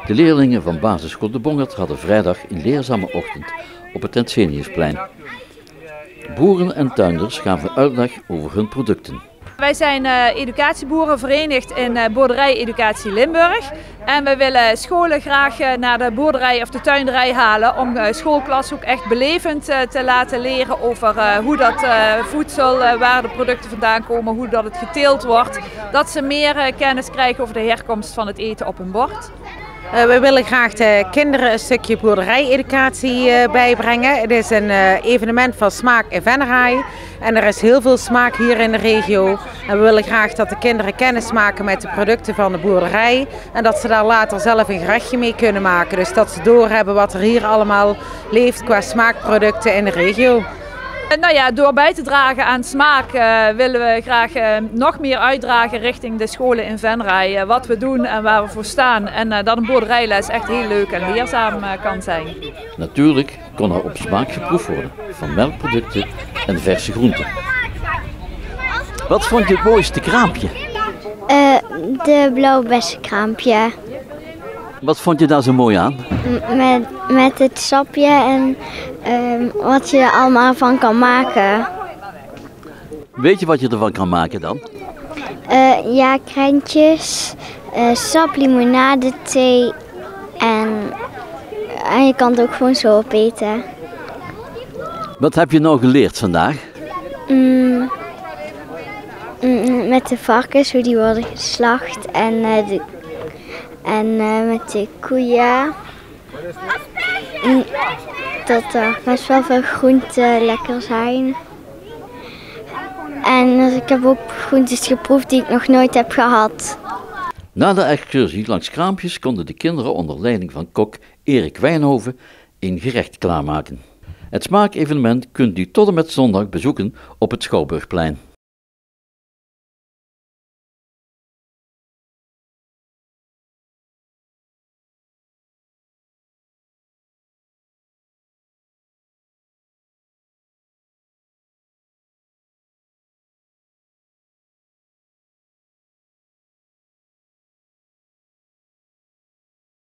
De leerlingen van basisschool De Bongerd hadden vrijdag een leerzame ochtend op het Tenseniusplein. Boeren en tuinders gaven uitleg over hun producten. Wij zijn educatieboeren verenigd in Boerderij Educatie Limburg. En we willen scholen graag naar de boerderij of de tuinderij halen om schoolklassen ook echt belevend te laten leren over hoe dat voedsel, waar de producten vandaan komen, hoe dat het geteeld wordt. Dat ze meer kennis krijgen over de herkomst van het eten op hun bord. We willen graag de kinderen een stukje boerderijeducatie bijbrengen. Het is een evenement van smaak in Venray. En er is heel veel smaak hier in de regio. En we willen graag dat de kinderen kennis maken met de producten van de boerderij. En dat ze daar later zelf een gerechtje mee kunnen maken. Dus dat ze doorhebben wat er hier allemaal leeft qua smaakproducten in de regio. Nou ja, door bij te dragen aan smaak willen we graag nog meer uitdragen richting de scholen in Venray. Wat we doen en waar we voor staan. En dat een boerderijles echt heel leuk en leerzaam kan zijn. Natuurlijk kon er op smaak geproefd worden van melkproducten en verse groenten. Wat vond je het mooiste kraampje? De blauwbessenkraampje. Wat vond je daar zo mooi aan? Met het sapje en wat je er allemaal van kan maken. Weet je wat je ervan kan maken dan? Ja, krentjes, sap, limonade, thee en je kan het ook gewoon zo opeten. Wat heb je nou geleerd vandaag? Met de varkens, hoe die worden geslacht en met de koeien. Dat er best wel veel groenten lekker zijn. En ik heb ook groentes geproefd die ik nog nooit heb gehad. Na de excursie langs kraampjes konden de kinderen onder leiding van kok Erik Wijnhoven een gerecht klaarmaken. Het smaakevenement kunt u tot en met zondag bezoeken op het Schouwburgplein.